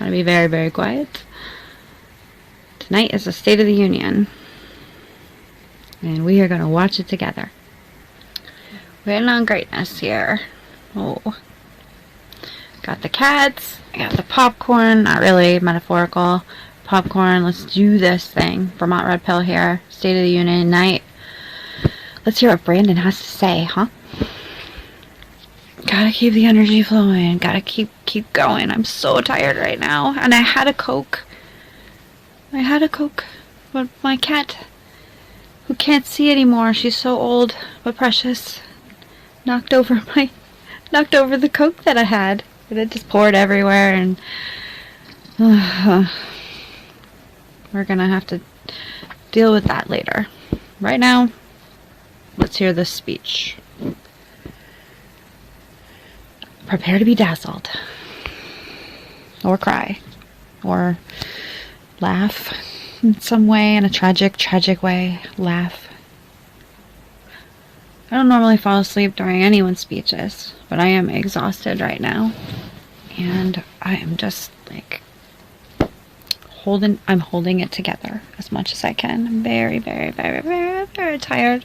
Trying to be very, very quiet. Tonight is the State of the Union. And we are going to watch it together. Waiting on greatness here. Oh. Got the cats. I got the popcorn. Not really metaphorical. Popcorn. Let's do this thing. Vermont Red Pill here. State of the Union night. Let's hear what Brandon has to say, huh? Gotta keep the energy flowing. Gotta keep going. I'm so tired right now. And I had a Coke. But my cat, who can't see anymore, she's so old but precious, knocked over the Coke that I had. And it just poured everywhere, and we're gonna have to deal with that later. Right now, let's hear this speech. Prepare to be dazzled. Or cry. Or laugh in some way, in a tragic way. Laugh. I don't normally fall asleep during anyone's speeches, but I am exhausted right now. And I am just like I'm holding it together as much as I can. I'm very, very, very, very, very tired.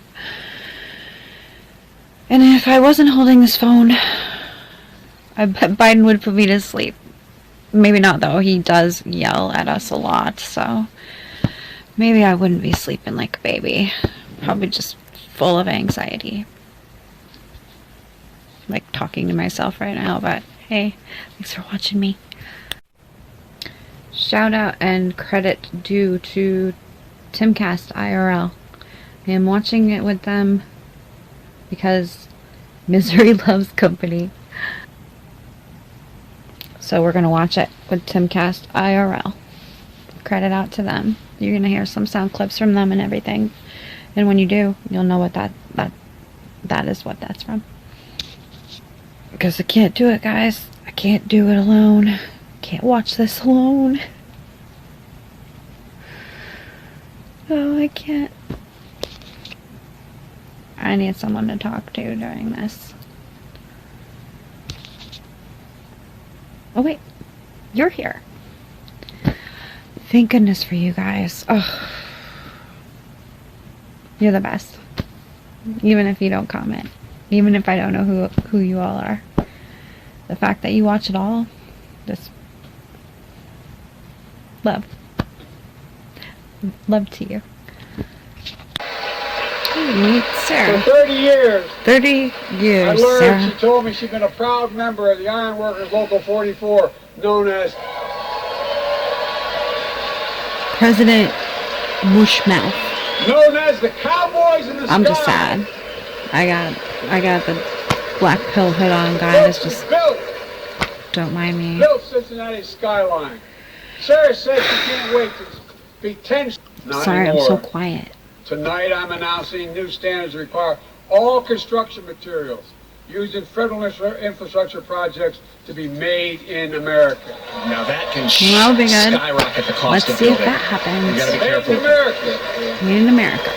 And if I wasn't holding this phone, I bet Biden would put me to sleep. Maybe not, though. He does yell at us a lot, so maybe I wouldn't be sleeping like a baby. Probably just full of anxiety. Like talking to myself right now, but hey, thanks for watching me. Shout out and credit due to Timcast IRL. I am watching it with them because misery loves company. So we're going to watch it with Timcast IRL. Credit out to them. You're going to hear some sound clips from them and everything. And when you do, you'll know what that is what that's from. Because I can't do it, guys. I can't do it alone. Can't watch this alone. Oh, I can't. I need someone to talk to during this. Oh wait, you're here. Thank goodness for you guys. Oh, you're the best. Even if you don't comment, even if I don't know who you all are, the fact that you watch it all, just love to you. Meet Sarah. For 30 years. 30 years, I learned, Sarah. she told me she'd been a proud member of the Iron Workers Local 44, known as President Mushmouth. Known as the Cowboys in the I'm Sky. just sad. I got the black pill hood on, guys. Just don't mind me. Built Cincinnati's skyline. Sarah says she can't wait to be 10. Not Sorry, anymore. I'm so quiet. Tonight I'm announcing new standards that require all construction materials used in federal infrastructure projects to be made in America. Now that can That'll be good. skyrocket the cost Let's of see if building. that happens. You gotta be Made careful. in America. Made in America.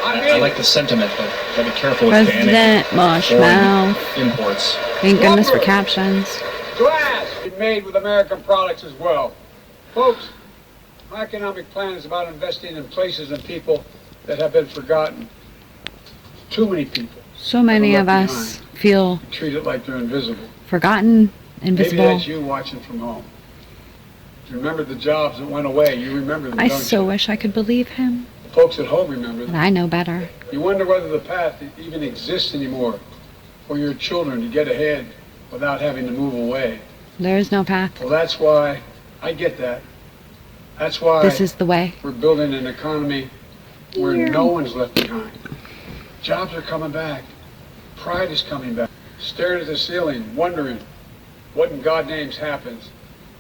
I like the sentiment, but gotta be careful with President Mushmouth. foreign imports. Thank goodness for captions. Glass be made with American products as well. Folks, my economic plan is about investing in places and people that have been forgotten. Too many people So many of left us feel treat it like they're invisible. forgotten, Maybe invisible. that's you watching from home. You remember the jobs that went away. You remember them, I don't so you? wish I could believe him, The folks at home remember but them. I know better. You wonder whether the path even exists anymore for your children to get ahead without having to move away. There is no path. Well, that's why I get that. That's why This is the way. we're building an economy where no one's left behind. Jobs are coming back. Pride is coming back. Staring at the ceiling, wondering what in God names happens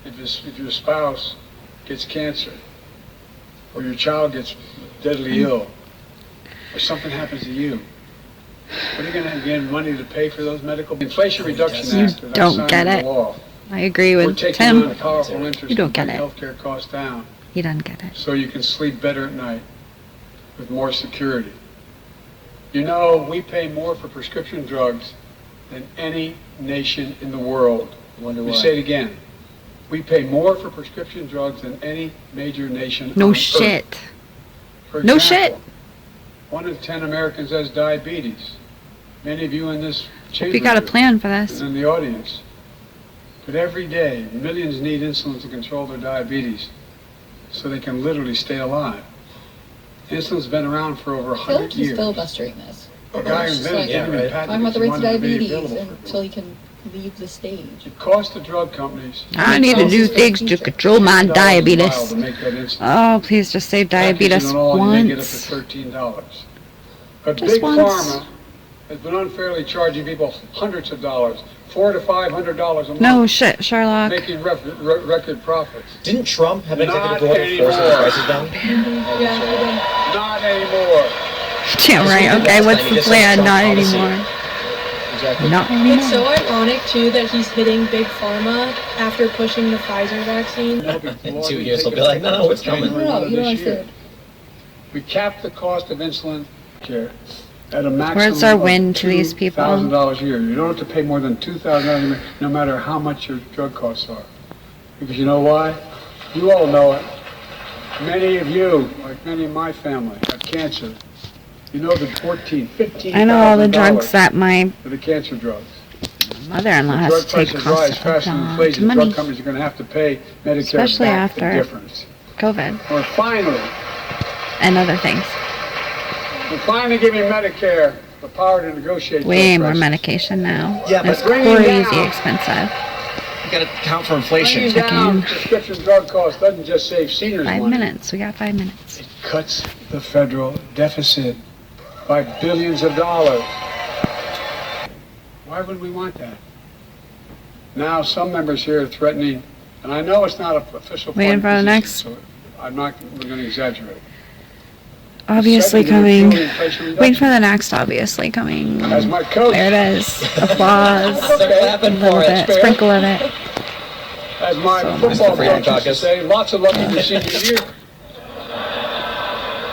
if your spouse gets cancer, or your child gets deadly ill, or something happens to you. What are you going to get money to pay for those medical? Inflation Reduction You Act that I don't signed get into it. law. I agree We're with taking on Tim. a powerful interest You don't in get bringing it. healthcare costs down, He doesn't get it. so you can sleep better at night with more security. You know, we pay more for prescription drugs than any nation in the world. Wonder Let me why. say it again. We pay more for prescription drugs than any major nation No on shit. Earth. For No example, shit. 1 in 10 Americans has diabetes. Many of you in this chamber We got a do, plan for and this. in the audience. But every day, millions need insulin to control their diabetes so they can literally stay alive. Insulin's been around for over I feel like 100 he's years. filibustering this. The guy who It's invented like- it Yeah, even right. patented Talking about the it, he rates of wanted it to be diabetes available for until everyone. he can leave the stage. It cost the drug companies I need to do things to control my $10 a mile diabetes. to make that insulin. Oh, please just say diabetes Packaging and all, you may get up to once. $13. But Just Big once. Pharma has been unfairly charging people hundreds of dollars, $400 to $500 a month, No shit, Sherlock. making record profits. Didn't Trump have an Not executive order forcing the anymore. prices down? Yeah, Not anymore. Yeah, right. Okay, what's the plan? Not anymore. Exactly. Not It's anymore. so ironic too that he's hitting Big Pharma after pushing the Pfizer vaccine. In 2 years, they'll be like, no, it's coming. No, you don't understand. We capped the cost of insulin care at a maximum Where's our win to these people? $2,000 a year. You don't have to pay more than $2,000 a year, no matter how much your drug costs are. Because you know why? You all know it. Many of you, like many of my family, have cancer. You know the $14,000, I know all the $15,000 drugs that my for the cancer drugs. mother-in-law has Drug to take prices rise cost faster than of inflation. money, Drug companies are going to have to pay Medicare Especially back the after- difference. COVID, We're finally giving Medicare the power to negotiate way drug more prices. medication now. Yeah, but It's bringing crazy down- expensive. You gotta account for inflation. Bringing down prescription drug costs doesn't just save seniors 5 money. minutes. We got 5 minutes. It cuts the federal deficit by billions of dollars. Why would we want that? Now some members here are threatening, and I know it's not an official Waiting party for the position, so I'm not going to exaggerate. Obviously Second, they're coming. doing Inflation Wait Reduction. for the next. Obviously coming. As my coach, There it is. Applause. They're clapping A little for bit. it. Sprinkle of it. as my So football Mr. Freedom coach used to Caucus. say, lots of luck in your senior year.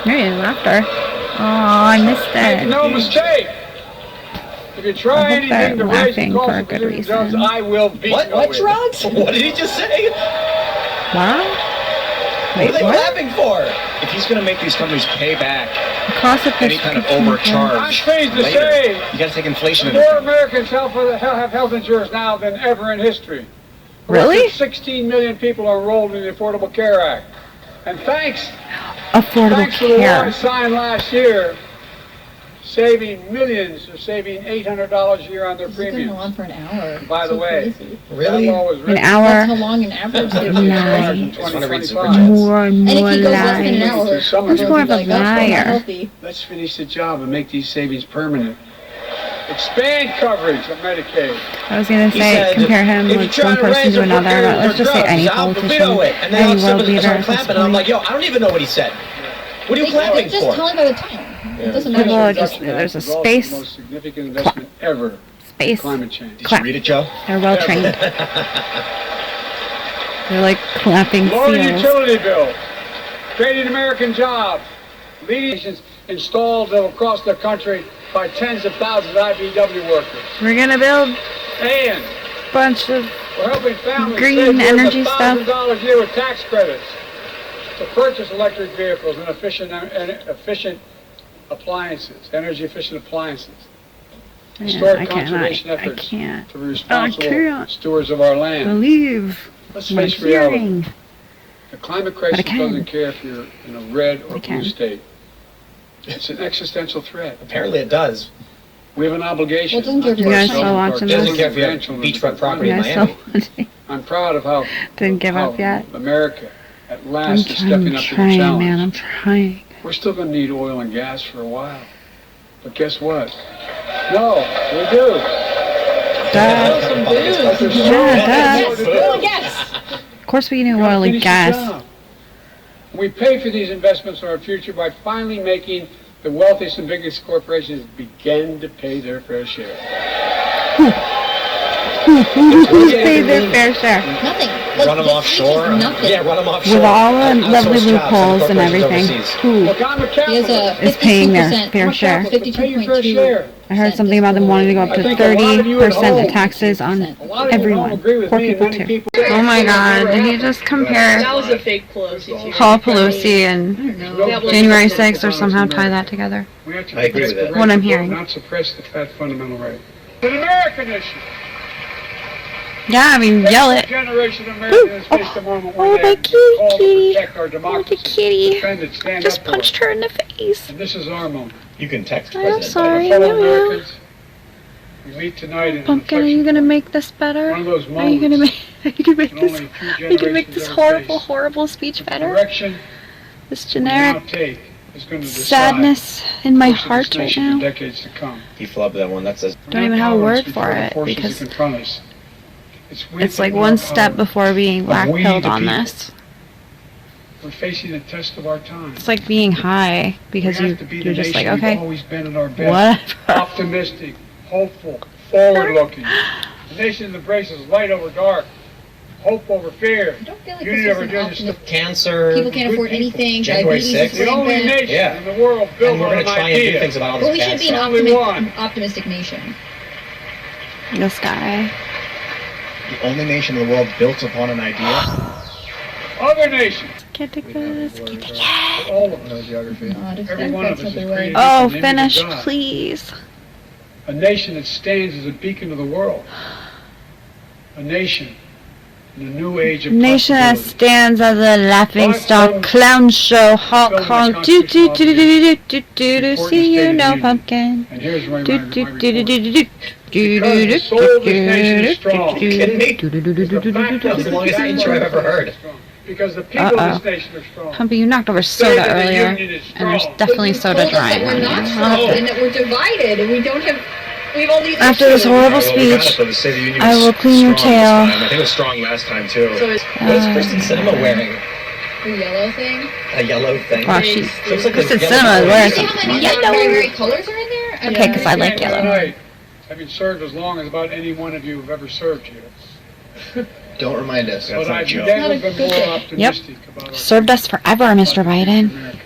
There you laughter. Oh, I missed Make it. no mistake. If you try I hope they're anything to raise the laughing cost for a of good prescription drugs, reason. I will beat What? you What with. drugs? What did he just say? Wow. What Wait, are they what? clapping for? If he's gonna make these companies pay back The cost of any kind of prescription overcharge I'm pleased to later, say you gotta take inflation into more account. Americans have health insurance now than ever in history. Really? Roughly 16 million people are enrolled in the Affordable Care Act. And thanks Affordable to the law care. signed last year, millions are saving $800 a year on their This is going to go premiums. on for an hour. By the So way, crazy. Really? That law was An written That's how hour. long an average in is. Nine. 2025. More and And more if he goes less than an lies. hour, Who's everyone's more of a like, oh, that's liar? not healthy. Let's finish the job and make these savings permanent. Expand coverage of Medicaid. I was gonna He say said, compare him if with you're trying one to person raise to or another, prepare but let's for just say drugs, any I'll politician, veto it. And then all any of a world sudden leader start at this clapping, and I'm point. like, yo, I don't even know what he said. What are you They clapping just for? tell him by the tone. It doesn't People matter. are just, there's a Is also space, the most significant investment ever in space, climate change. Did clap. you read it, Joe? They're well trained. They're like clapping Lower seals. utility bill, creating American jobs, leading nations installed across the country by tens of thousands of IBW workers. We're gonna build And a bunch of we're helping families Green save more than energy stuff. $1,000 a year with tax credits to purchase electric vehicles and efficient appliances, energy efficient appliances. yeah, Historic I conservation can't, I efforts can't to be responsible can't. stewards of our land. believe Let's what I'm face reality. hearing. The climate I crisis can. doesn't care if you're in a red or I can. blue state. It's an existential threat. Apparently it does. We have an obligation. Well, it doesn't care if not you're to You guys ourselves, still but our watching Doesn't this? care if you have grandchildren, beachfront but property You in guys Miami. still I'm proud of how didn't give up how yet? America at I'm last is stepping up to the trying, challenge. man. I'm trying. We're still going to need oil and gas for a while. But guess what? No, we do. Duh. But there's so Yeah, much duh. more to Oil and do. gas. Of course we need We gotta oil and finish the gas. job. We pay for these investments in our future by finally making the wealthiest and biggest corporations begin to pay their fair share. Who's paid their fair share? Nothing. Like, Run them this offshore. teaches Nothing. Yeah, run them offshore. With all the Outsource lovely jobs and loopholes and corporations everything. overseas. Who Look, I'm a He has capitalist. a is paying their 52%. fair I'm a share? capitalist, but pay your fair 52.2. share. I heard something about them wanting to go up to 30% in taxes on A lot of you don't everyone. agree with Poor me, people many too. people- Oh my god, did he just compare That was a fake Pelosi. Too. Paul Pelosi and That was- January 6th or somehow tie that together? We have to I agree protect with the that. right What to I'm vote, hearing. Not suppress that fundamental right. It's an American issue. Yeah, I mean, yell Every it. generation of Americans has faced a moment Oh, where my they have been called to kitty. protect our Oh, the democracy. kitty. Defend it, stand Just up for punched it. her in the face. And this is our moment. You can text I'm President sorry. Biden. Fellow Meow, meow. Americans, we meet tonight in an Pumpkin, are you inflection gonna point. make this better? One of those Are you gonna moments make? Are you gonna make that this? only a few Are you gonna make generations this ever horrible, face. horrible speech The better? direction This we now generic take is going to decide sadness in my the course of heart this right nation now. for decades to come. He flubbed that one. That says. Don't even have a word Before for the it forces that because confront us. We it's like take one more step power. before being But we, black-pilled the on people, this. We're facing a test of our time. It's like being high because we have to be you're the just like, nation okay, we've always been at our best. whatever. Optimistic, hopeful, forward-looking. The nation that embraces light over dark, hope over fear. I don't feel like Unity this is over an difference. optimistic. Cancer. People can't good afford people. anything. January Diabetes 6th. is The only rampant. nation Yeah. in the world built And we're on going an to try and do idea. things about all But this we bad should be an stuff. Only one. optimistic nation. This guy. The only nation in the world built upon an idea. Other nations, Can't take this. Can't take it. all of us, No geography. God, if every that one of gets us is everywhere. created Oh, in the image of finish, God. please. A nation that stands as a beacon of the world. A nation in a new age of Nation that possibility. stands as a laughing stock clown show. Honk honk. Do do do do do do do do. See you no pumpkin. And here's my Do report. do do do do do. Because the soul of this nation is strong. Are you kidding me? Do do do do do do do That was the longest intro I've ever heard. Because the people of this nation are strong. Humpy, you knocked over State soda of the earlier, Union is and there's strong. definitely You soda told us drying that on we're not you. strong and that we're divided and we don't have. We have all these. After this issues. horrible Well, we got speech, it, though. The State of the Union I was will clean your strong this tail. time. I think it was strong last time too. So it's What is Kristen Cinema wearing? The yellow thing. A yellow thing. Wow, she- So it's like Kristen a yellow Cinema is color. wearing See some how many yellow. primary colors are in there? Okay, because I like Stand here yellow. tonight, having served as long as about any one of you have ever served here. Don't remind us. That's But not a I've joke. never Not a been good more thing. optimistic about our Served us forever, Mr. Biden. America.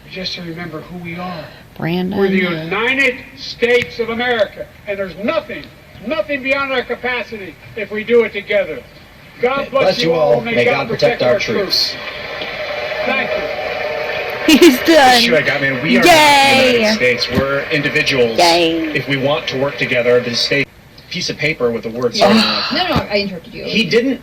Just to remember who we are. We're the Brandon. United States of America, and there's nothing beyond our capacity if we do it together. God bless you all. May God protect our troops. Thank you. He's Sure, done. I mean, we are not Yay! the United States. We're individuals. Yay. If we want to work together, the state piece of paper with the words. No, I interrupted you. He didn't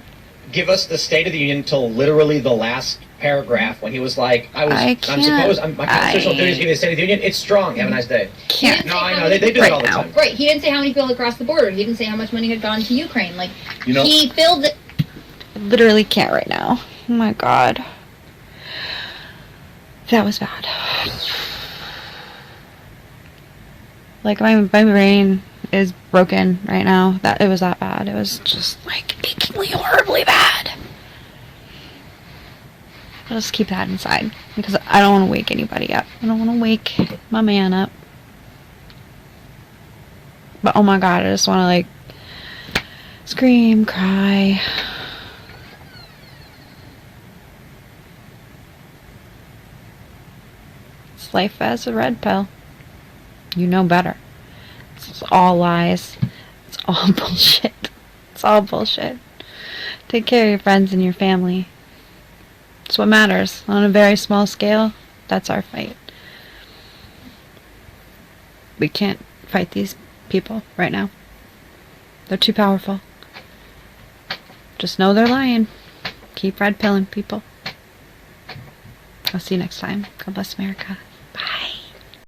give us the State of the Union until literally the last paragraph when he was like, I my can't- constitutional duty is giving the State of the Union. It's strong. Have a nice day. Can't. No, I know. They do it all the Right now. time. Right, he didn't say how many people across the border. He didn't say how much money had gone to Ukraine. Like, You know, he filled the. Literally can't right now. Oh my god. That was bad. Like my brain is broken right now. That it was that bad. It was just like achingly horribly bad. I'll just keep that inside because I don't want to wake anybody up. I don't want to wake my man up. But oh my god, I just want to like scream, cry. It's life as a red pill. You know better. It's all lies. It's all bullshit. It's all bullshit. Take care of your friends and your family. It's what matters. On a very small scale, that's our fight. We can't fight these people right now. They're too powerful. Just know they're lying. Keep red pilling, people. I'll see you next time. God bless America. Bye.